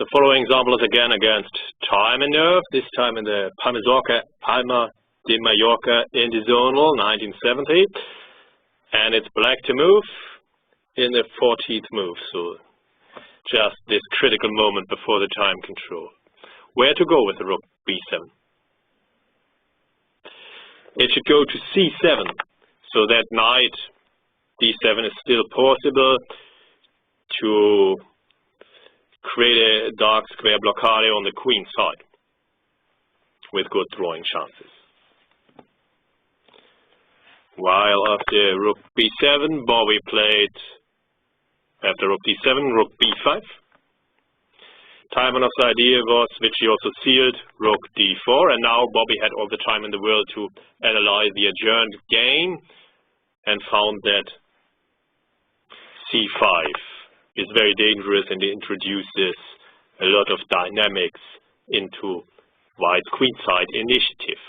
The following example is again against Taimanov, this time in the Palma de Mallorca Indizonal 1970. And it's black to move in the 14th move, so just this critical moment before the time control. Where to go with the rook b7? It should go to c7, so that knight d7 is still possible to create a dark square blockade on the queen side with good drawing chances. While after rook b7, Bobby played, after rook d7, rook b5. Taimanov's idea was, which he also sealed, rook d4, and now Bobby had all the time in the world to analyze the adjourned game and found that c5 is very dangerous and it introduces a lot of dynamics into white's queenside initiative.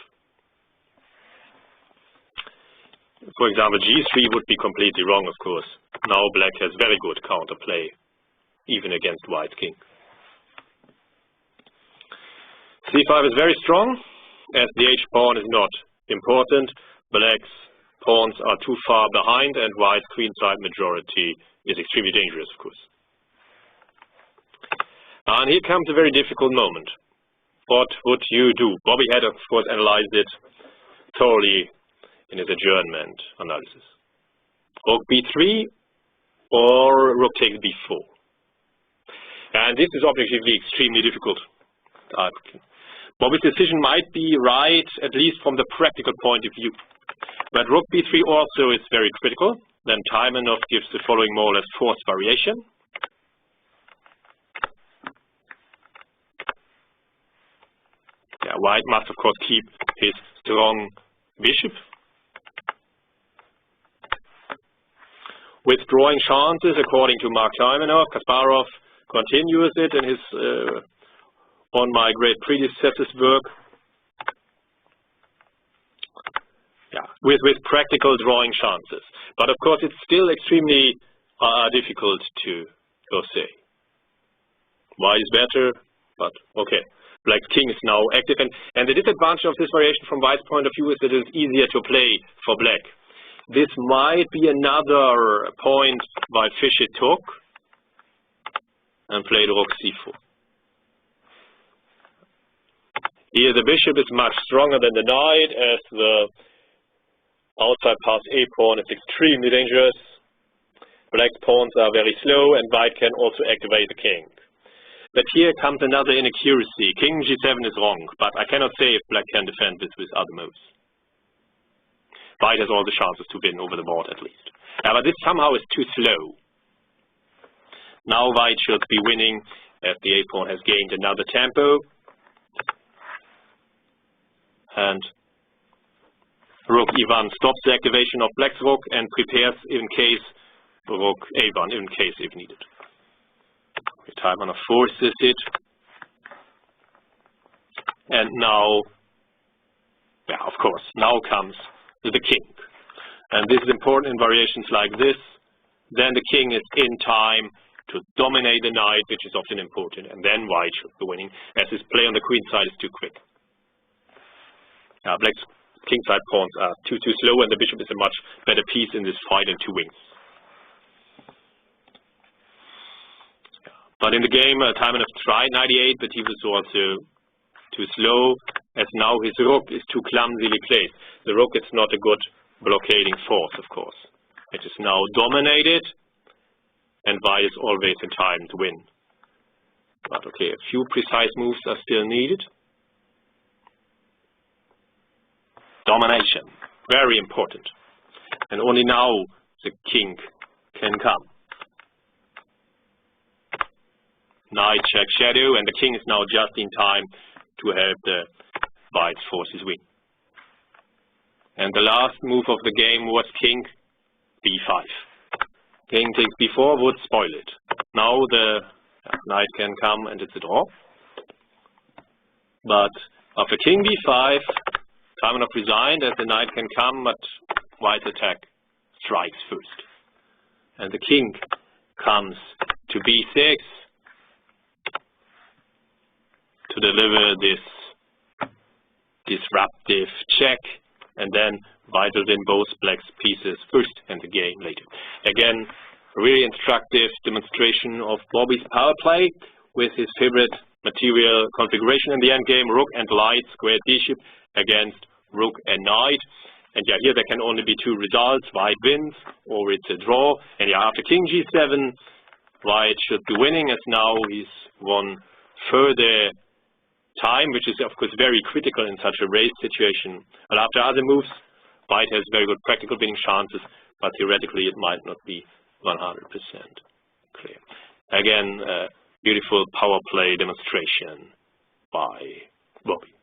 For example, g3 would be completely wrong, of course. Now black has very good counterplay, even against white's king. c5 is very strong, as the h-pawn is not important. Black's pawns are too far behind, and white's queenside majority is extremely dangerous, of course. And here comes a very difficult moment. What would you do? Bobby had, of course, analyzed it thoroughly in his adjournment analysis. Rook b3 or rook takes b4. And this is objectively extremely difficult. Bobby's decision might be right, at least from the practical point of view. But rook b3 also is very critical. Then Taimanov gives the following more or less forced variation. Yeah, white must, of course, keep his strong bishop. Withdrawing chances, according to Mark Taimanov. Kasparov continues it in his On My Great Predecessors work. Yeah, with practical drawing chances. But of course, it's still extremely difficult to say. White is better, but okay. Black's king is now active, and the disadvantage of this variation from white's point of view is that it is easier to play for black. This might be another point why Fischer took and played rook c4. Here the bishop is much stronger than the knight, as the outside pass a pawn is extremely dangerous. Black's pawns are very slow, and white can also activate the king. But here comes another inaccuracy. King g7 is wrong, but I cannot say if black can defend this with other moves. White has all the chances to win over the board, at least. But this somehow is too slow. Now white should be winning, as the a-pawn has gained another tempo. And rook e1 stops the activation of black's rook and prepares in case rook a1, in case if needed. Taimanov forces it. And now, yeah, of course, now comes the king. And this is important in variations like this. Then the king is in time to dominate the knight, which is often important. And then white should be winning, as his play on the queen side is too quick. Black's kingside pawns are too slow, and the bishop is a much better piece in this fight in two wings. But in the game, Taimanov tried 98, but he was also too slow, as now his rook is too clumsily placed. The rook is not a good blockading force, of course. It is now dominated, and white is always in time to win. But okay, a few precise moves are still needed. Domination, very important. And only now the king can come. Knight check shadow, and the king is now just in time to help the white's forces win. And the last move of the game was king b5. King takes b4 would spoil it. Now the knight can come and it's a draw. But after king b5, Taimanov resigned as the knight can come, but white's attack strikes first. And the king comes to b6. to deliver this disruptive check, and then white will win both black's pieces first and the game later. Again, a really instructive demonstration of Bobby's power play with his favorite material configuration in the endgame, rook and light squared bishop against rook and knight. And yeah, here there can only be two results. White wins or it's a draw. And yeah, after king g7, white should be winning, as now he's won further time, which is of course very critical in such a race situation. But after other moves, white has very good practical winning chances, but theoretically it might not be 100% clear. Again, beautiful power play demonstration by Bobby.